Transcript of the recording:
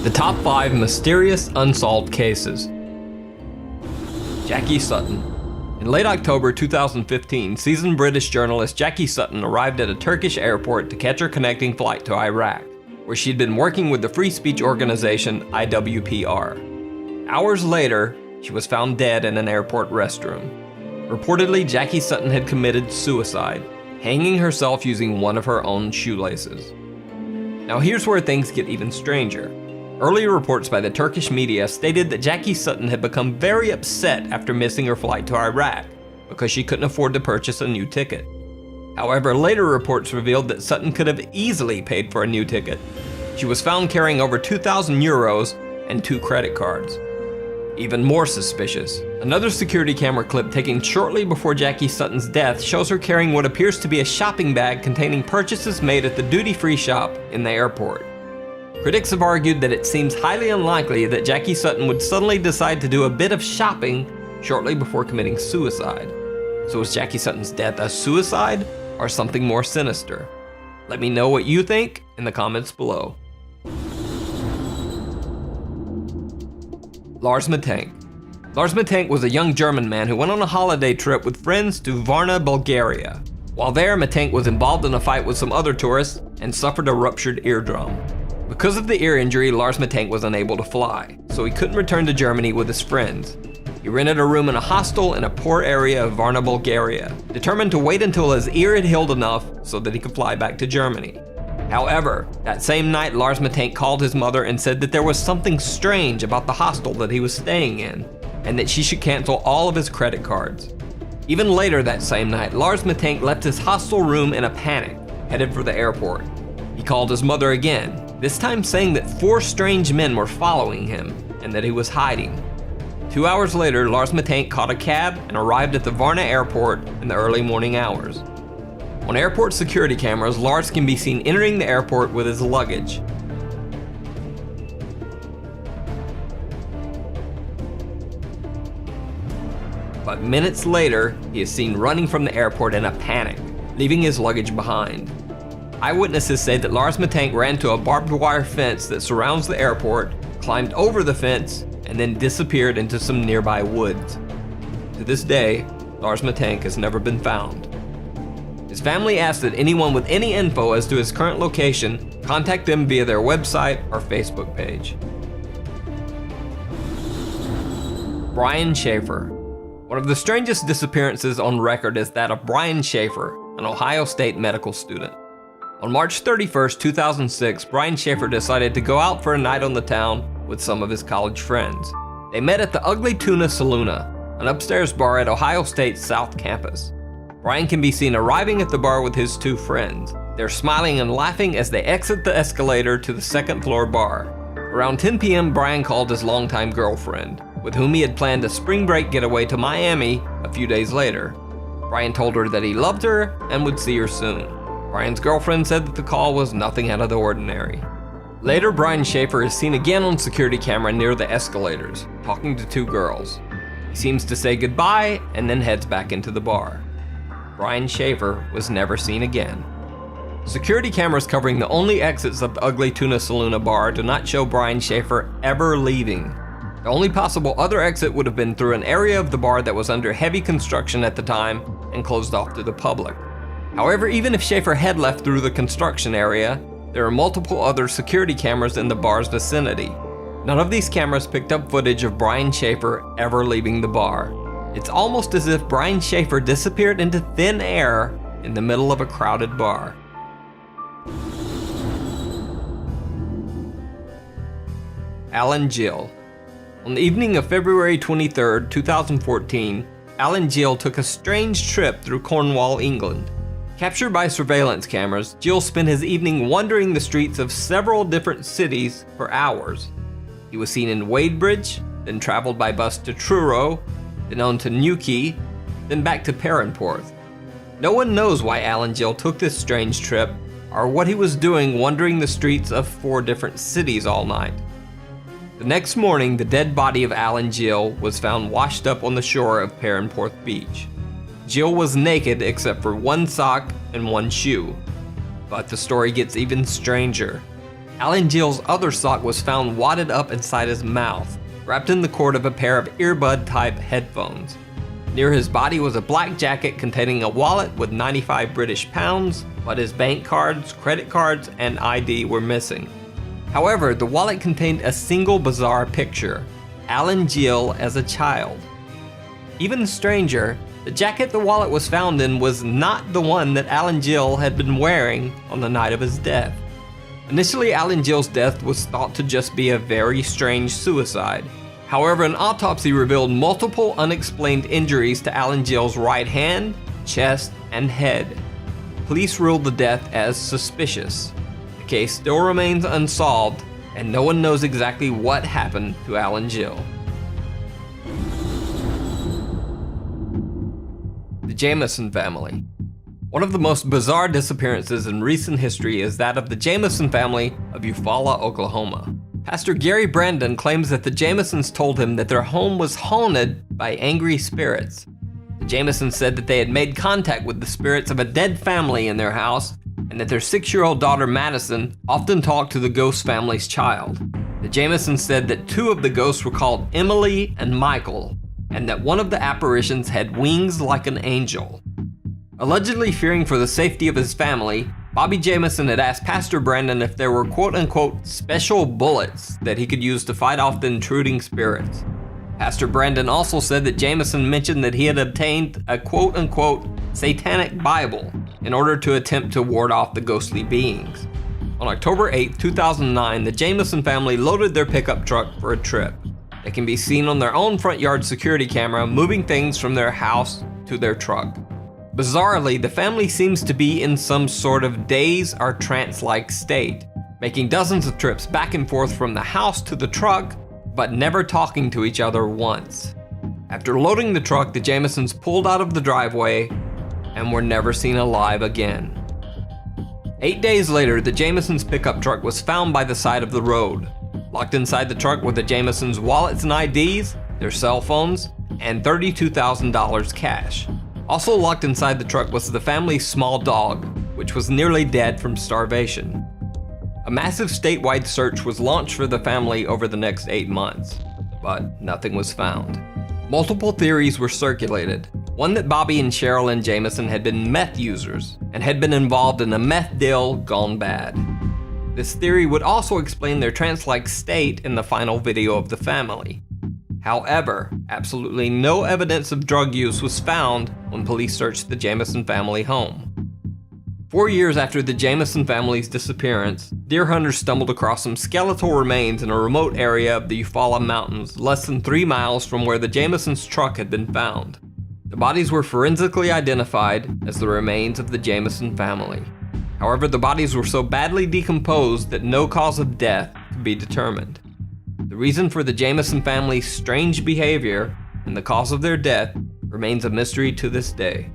The top 5 mysterious unsolved cases. Jacquie Sutton. In late October 2015, seasoned British journalist Jacquie Sutton arrived at a Turkish airport to catch her connecting flight to Iraq, where she'd been working with the free speech organization IWPR. Hours later, she was found dead in an airport restroom. Reportedly, Jacquie Sutton had committed suicide, hanging herself using one of her own shoelaces. Now here's where things get even stranger. Earlier reports by the Turkish media stated that Jacquie Sutton had become very upset after missing her flight to Iraq because she couldn't afford to purchase a new ticket. However, later reports revealed that Sutton could have easily paid for a new ticket. She was found carrying over 2,000 euros and 2 credit cards. Even more suspicious, another security camera clip taken shortly before Jacquie Sutton's death shows her carrying what appears to be a shopping bag containing purchases made at the duty-free shop in the airport. Critics have argued that it seems highly unlikely that Jacquie Sutton would suddenly decide to do a bit of shopping shortly before committing suicide. So was Jacquie Sutton's death a suicide or something more sinister? Let me know what you think in the comments below. Lars Matang. Lars Matang was a young German man who went on a holiday trip with friends to Varna, Bulgaria. While there, Matang was involved in a fight with some other tourists and suffered a ruptured eardrum. Because of the ear injury, Lars Matang was unable to fly, so he couldn't return to Germany with his friends. He rented a room in a hostel in a poor area of Varna, Bulgaria, determined to wait until his ear had healed enough so that he could fly back to Germany. However, that same night, Lars Matang called his mother and said that there was something strange about the hostel that he was staying in, and that she should cancel all of his credit cards. Even later that same night, Lars Matang left his hostel room in a panic, headed for the airport. He called his mother again, this time saying that 4 strange men were following him and that he was hiding. 2 hours later, Lars Matang caught a cab and arrived at the Varna airport in the early morning hours. On airport security cameras, Lars can be seen entering the airport with his luggage. But minutes later, he is seen running from the airport in a panic, leaving his luggage behind. Eyewitnesses say that Lars Matang ran to a barbed wire fence that surrounds the airport, climbed over the fence, and then disappeared into some nearby woods. To this day, Lars Matang has never been found. His family asks that anyone with any info as to his current location contact them via their website or Facebook page. Brian Schaeffer. One of the strangest disappearances on record is that of Brian Schaeffer, an Ohio State medical student. On March 31st, 2006, Brian Schaeffer decided to go out for a night on the town with some of his college friends. They met at the Ugly Tuna Saloona, an upstairs bar at Ohio State's South Campus. Brian can be seen arriving at the bar with his 2 friends. They're smiling and laughing as they exit the escalator to the 2nd floor bar. Around 10 p.m., Brian called his longtime girlfriend, with whom he had planned a spring break getaway to Miami a few days later. Brian told her that he loved her and would see her soon. Brian's girlfriend said that the call was nothing out of the ordinary. Later, Brian Schaeffer is seen again on security camera near the escalators, talking to 2 girls. He seems to say goodbye and then heads back into the bar. Brian Schaeffer was never seen again. Security cameras covering the only exits of the Ugly Tuna Saloona bar do not show Brian Schaeffer ever leaving. The only possible other exit would have been through an area of the bar that was under heavy construction at the time and closed off to the public. However, even if Schaeffer had left through the construction area, there are multiple other security cameras in the bar's vicinity. None of these cameras picked up footage of Brian Schaeffer ever leaving the bar. It's almost as if Brian Schaeffer disappeared into thin air in the middle of a crowded bar. Alan Gill. On the evening of February 23, 2014, Alan Gill took a strange trip through Cornwall, England. Captured by surveillance cameras, Gill spent his evening wandering the streets of several different cities for hours. He was seen in Wadebridge, then traveled by bus to Truro, then on to Newquay, then back to Perranporth. No one knows why Alan Gill took this strange trip, or what he was doing wandering the streets of 4 different cities all night. The next morning, the dead body of Alan Gill was found washed up on the shore of Perranporth Beach. Gill was naked except for 1 sock and 1 shoe. But the story gets even stranger. Alan Gill's other sock was found wadded up inside his mouth, wrapped in the cord of a pair of earbud-type headphones. Near his body was a black jacket containing a wallet with 95 British pounds, but his bank cards, credit cards, and ID were missing. However, the wallet contained a single bizarre picture: Alan Gill as a child. Even stranger, the jacket the wallet was found in was not the one that Alan Gill had been wearing on the night of his death. Initially, Alan Gill's death was thought to just be a very strange suicide. However, an autopsy revealed multiple unexplained injuries to Alan Gill's right hand, chest, and head. Police ruled the death as suspicious. The case still remains unsolved, and no one knows exactly what happened to Alan Gill. The Jameson family. One of the most bizarre disappearances in recent history is that of the Jameson family of Eufaula, Oklahoma. Pastor Gary Brandon claims that the Jamesons told him that their home was haunted by angry spirits. The Jamesons said that they had made contact with the spirits of a dead family in their house, and that their 6-year-old daughter Madison often talked to the ghost family's child. The Jamesons said that 2 of the ghosts were called Emily and Michael, and that one of the apparitions had wings like an angel. Allegedly fearing for the safety of his family, Bobby Jameson had asked Pastor Brandon if there were quote-unquote special bullets that he could use to fight off the intruding spirits. Pastor Brandon also said that Jameson mentioned that he had obtained a quote-unquote satanic Bible in order to attempt to ward off the ghostly beings. On October 8, 2009, the Jameson family loaded their pickup truck for a trip. They can be seen on their own front yard security camera moving things from their house to their truck. Bizarrely, the family seems to be in some sort of daze or trance-like state, making dozens of trips back and forth from the house to the truck, but never talking to each other once. After loading the truck, the Jamesons pulled out of the driveway and were never seen alive again. 8 days later, the Jamesons' pickup truck was found by the side of the road. Locked inside the truck were the Jamesons' wallets and IDs, their cell phones, and $32,000 cash. Also locked inside the truck was the family's small dog, which was nearly dead from starvation. A massive statewide search was launched for the family over the next 8 months, but nothing was found. Multiple theories were circulated. One that Bobby and Sherilyn Jameson had been meth users and had been involved in a meth deal gone bad. This theory would also explain their trance-like state in the final video of the family. However, absolutely no evidence of drug use was found when police searched the Jameson family home. 4 years after the Jameson family's disappearance, deer hunters stumbled across some skeletal remains in a remote area of the Eufaula Mountains, less than 3 miles from where the Jamesons' truck had been found. The bodies were forensically identified as the remains of the Jameson family. However, the bodies were so badly decomposed that no cause of death could be determined. The reason for the Jameson family's strange behavior and the cause of their death remains a mystery to this day.